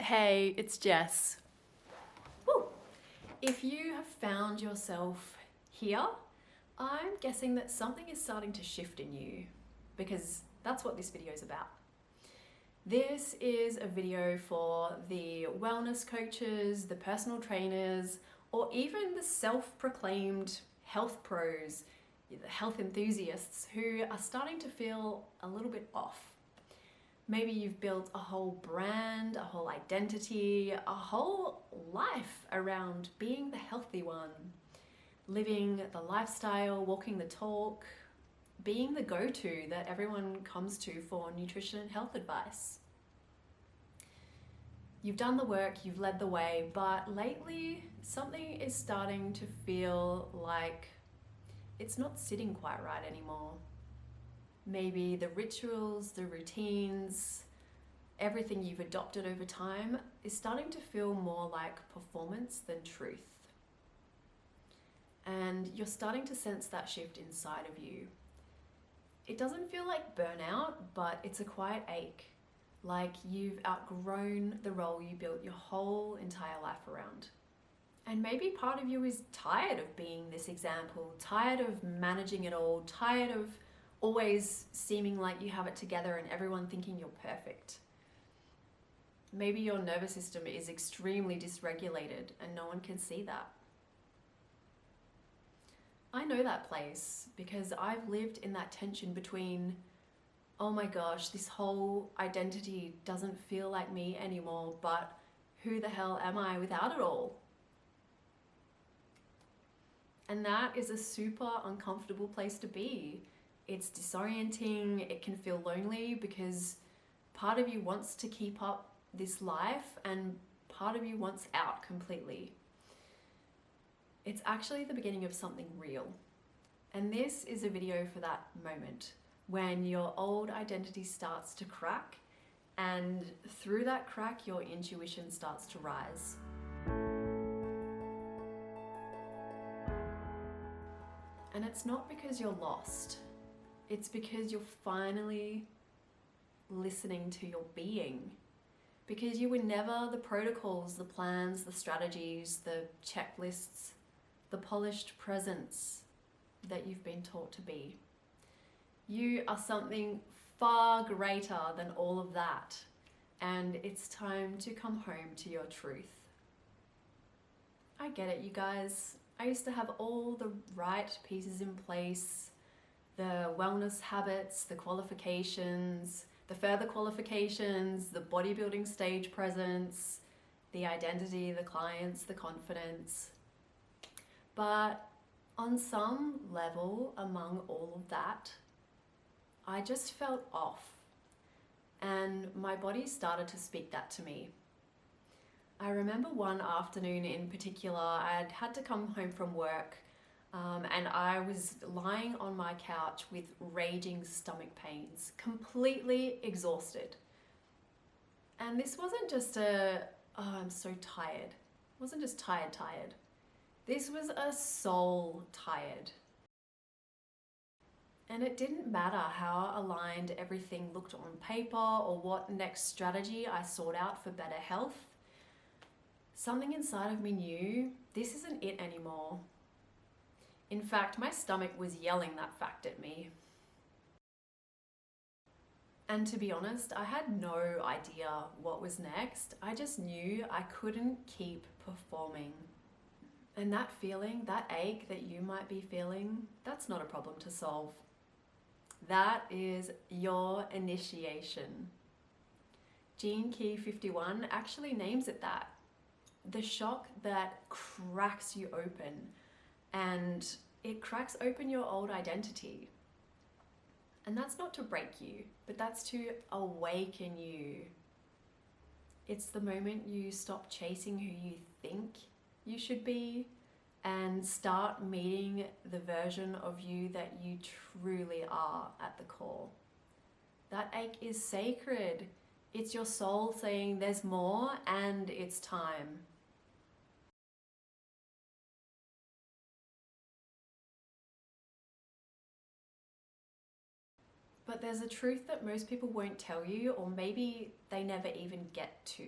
Hey, it's Jess. Woo. If you have found yourself here, I'm guessing that something is starting to shift in you because that's what this video is about. This is a video for the wellness coaches, the personal trainers, or even the self-proclaimed health pros, the health enthusiasts who are starting to feel a little bit off. Maybe you've built a whole brand, a whole identity, a whole life around being the healthy one, living the lifestyle, walking the talk, being the go-to that everyone comes to for nutrition and health advice. You've done the work, you've led the way, but lately something is starting to feel like it's not sitting quite right anymore. Maybe the rituals, the routines, everything you've adopted over time is starting to feel more like performance than truth. And you're starting to sense that shift inside of you. It doesn't feel like burnout, but it's a quiet ache, like you've outgrown the role you built your whole entire life around. And maybe part of you is tired of being this example, tired of managing it all, tired of always seeming like you have it together and everyone thinking you're perfect. Maybe your nervous system is extremely dysregulated and no one can see that. I know that place because I've lived in that tension between, oh my gosh, this whole identity doesn't feel like me anymore, but who the hell am I without it all? And that is a super uncomfortable place to be. It's disorienting, it can feel lonely because part of you wants to keep up this life and part of you wants out completely. It's actually the beginning of something real. And this is a video for that moment when your old identity starts to crack, and through that crack, your intuition starts to rise. And it's not because you're lost. It's because you're finally listening to your being. Because you were never the protocols, the plans, the strategies, the checklists, the polished presence that you've been taught to be. You are something far greater than all of that. And it's time to come home to your truth. I get it, you guys. I used to have all the right pieces in place, the wellness habits, the qualifications, the further qualifications, the bodybuilding stage presence, the identity, the clients, the confidence. But on some level among all of that, I just felt off, and my body started to speak that to me. I remember one afternoon in particular, I had to come home from work and I was lying on my couch with raging stomach pains, completely exhausted. And this wasn't just oh, I'm so tired. It wasn't just tired. This was a soul tired. And it didn't matter how aligned everything looked on paper or what next strategy I sought out for better health. Something inside of me knew this isn't it anymore. In fact, my stomach was yelling that fact at me. And to be honest, I had no idea what was next. I just knew I couldn't keep performing. And that feeling, that ache that you might be feeling, that's not a problem to solve. That is your initiation. Gene Key 51 actually names it that. The shock that cracks you open, and it cracks open your old identity. And that's not to break you, but that's to awaken you. It's the moment you stop chasing who you think you should be and start meeting the version of you that you truly are at the core. That ache is sacred. It's your soul saying there's more and it's time. But there's a truth that most people won't tell you, or maybe they never even get to.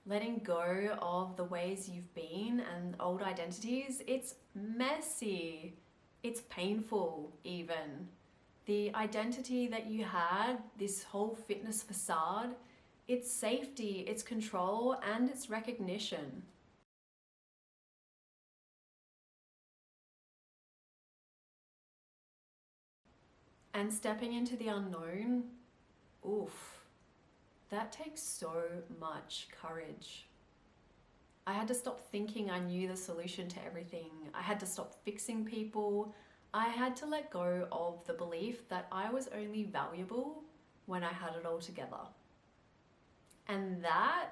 Letting go of the ways you've been and old identities, it's messy. It's painful, even. The identity that you had, this whole fitness facade, it's safety, it's control, and it's recognition. And stepping into the unknown, oof, that takes so much courage. I had to stop thinking I knew the solution to everything. I had to stop fixing people. I had to let go of the belief that I was only valuable when I had it all together. And that,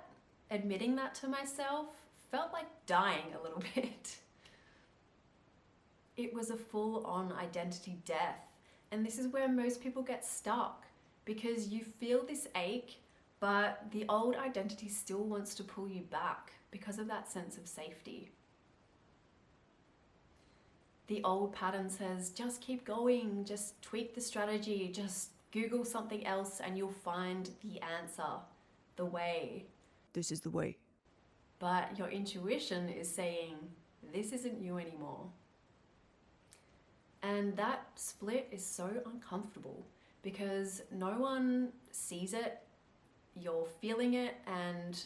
admitting that to myself, felt like dying a little bit. It was a full-on identity death. And this is where most people get stuck, because you feel this ache, but the old identity still wants to pull you back because of that sense of safety. The old pattern says, just keep going, just tweak the strategy, just Google something else and you'll find the answer, the way. This is the way. But your intuition is saying, this isn't you anymore. And that split is so uncomfortable because no one sees it, you're feeling it, and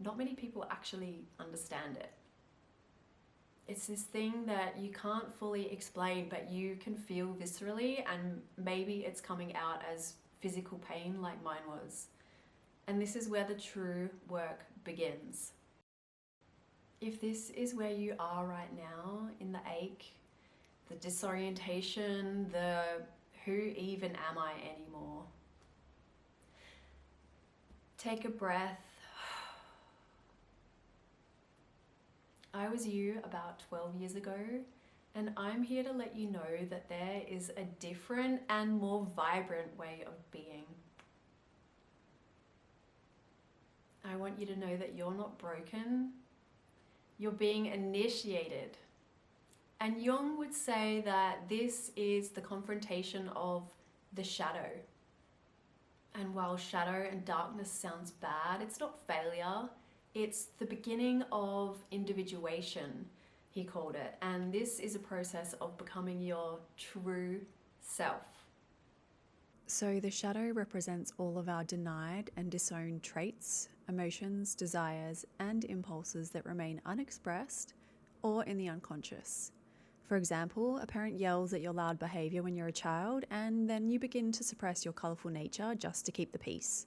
not many people actually understand it. It's this thing that you can't fully explain, but you can feel viscerally, and maybe it's coming out as physical pain like mine was. And this is where the true work begins. If this is where you are right now, in the ache, the disorientation, the who even am I anymore? Take a breath. I was you about 12 years ago, and I'm here to let you know that there is a different and more vibrant way of being. I want you to know that you're not broken. You're being initiated. And Jung would say that this is the confrontation of the shadow. And while shadow and darkness sounds bad, it's not failure. It's the beginning of individuation, he called it. And this is a process of becoming your true self. So the shadow represents all of our denied and disowned traits, emotions, desires, and impulses that remain unexpressed or in the unconscious. For example, a parent yells at your loud behaviour when you're a child, and then you begin to suppress your colourful nature just to keep the peace.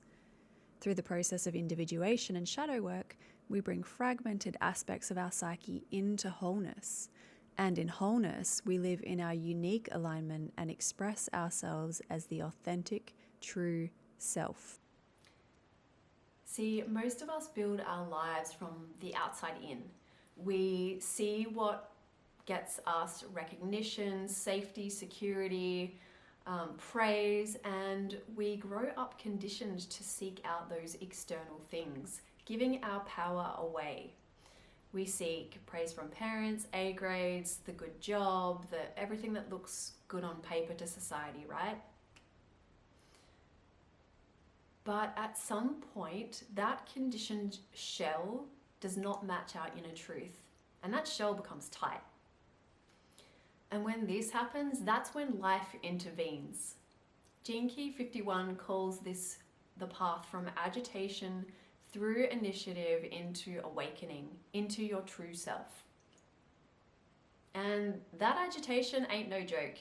Through the process of individuation and shadow work, we bring fragmented aspects of our psyche into wholeness. And in wholeness, we live in our unique alignment and express ourselves as the authentic, true self. See, most of us build our lives from the outside in. We see what gets us recognition, safety, security, praise, and we grow up conditioned to seek out those external things, giving our power away. We seek praise from parents, A grades, the good job, everything that looks good on paper to society, right? But at some point, that conditioned shell does not match our inner truth, and that shell becomes tight. And when this happens, that's when life intervenes. Gene Key 51 calls this the path from agitation through initiative into awakening, into your true self. And that agitation ain't no joke.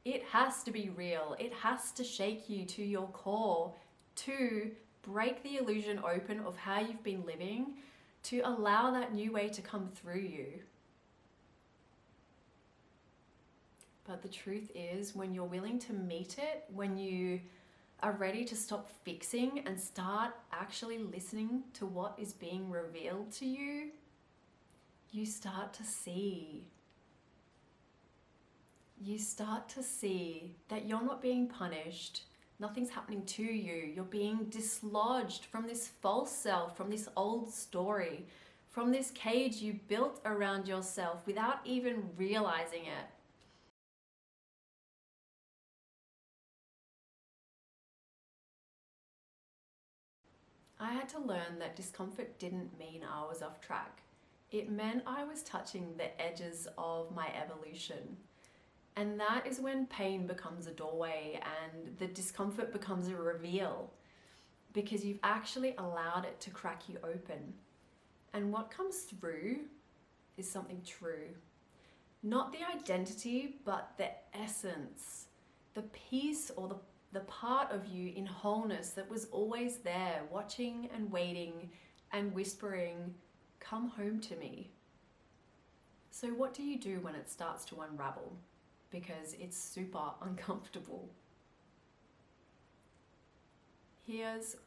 It has to be real. It has to shake you to your core to break the illusion open of how you've been living, to allow that new way to come through you. But the truth is, when you're willing to meet it, when you are ready to stop fixing and start actually listening to what is being revealed to you, you start to see. You start to see that you're not being punished. Nothing's happening to you. You're being dislodged from this false self, from this old story, from this cage you built around yourself without even realizing it. I had to learn that discomfort didn't mean I was off track. It meant I was touching the edges of my evolution. And that is when pain becomes a doorway and the discomfort becomes a reveal, because you've actually allowed it to crack you open. And what comes through is something true. Not the identity, but the essence, the piece or the part of you in wholeness that was always there, watching and waiting and whispering, "Come home to me." So what do you do when it starts to unravel? Because it's super uncomfortable. Here's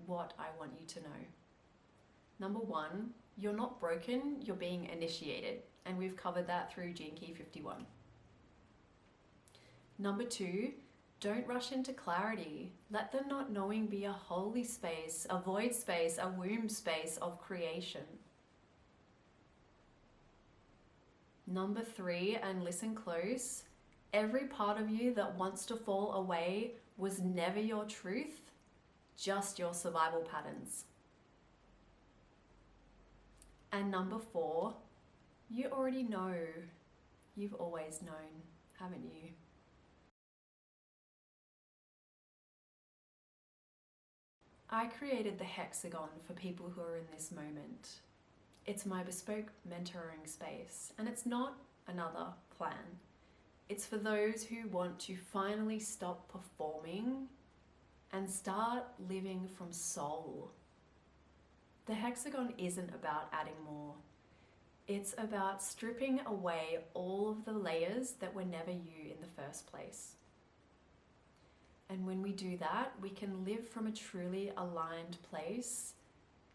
what I want you to know. Number one, you're not broken, you're being initiated. And we've covered that through Gene Key 51. Number two, don't rush into clarity. Let the not knowing be a holy space, a void space, a womb space of creation. Number three, and listen close, every part of you that wants to fall away was never your truth, just your survival patterns. And number four, you already know. You've always known, haven't you? I created the Hexagon for people who are in this moment. It's my bespoke mentoring space, and it's not another plan. It's for those who want to finally stop performing and start living from soul. The Hexagon isn't about adding more. It's about stripping away all of the layers that were never you in the first place. And when we do that, we can live from a truly aligned place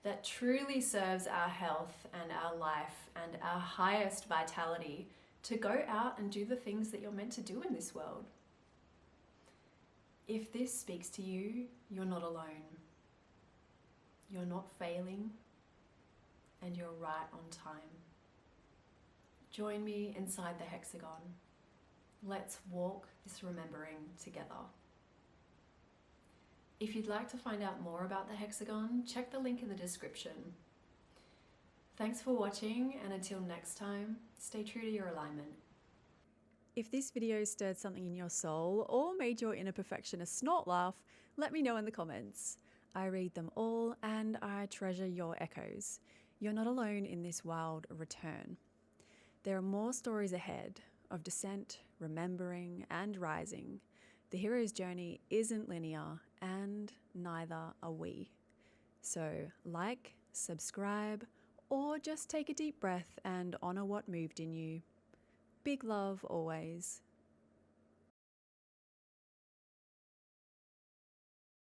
that truly serves our health and our life and our highest vitality to go out and do the things that you're meant to do in this world. If this speaks to you, you're not alone. You're not failing, and you're right on time. Join me inside the Hexagon. Let's walk this remembering together. If you'd like to find out more about the Hexagon, check the link in the description. Thanks for watching, and until next time, stay true to your alignment. If this video stirred something in your soul or made your inner perfectionist snort laugh, let me know in the comments. I read them all and I treasure your echoes. You're not alone in this wild return. There are more stories ahead of descent, remembering, and rising. The hero's journey isn't linear, and neither are we. So like, subscribe, or just take a deep breath and honor what moved in you. Big love always.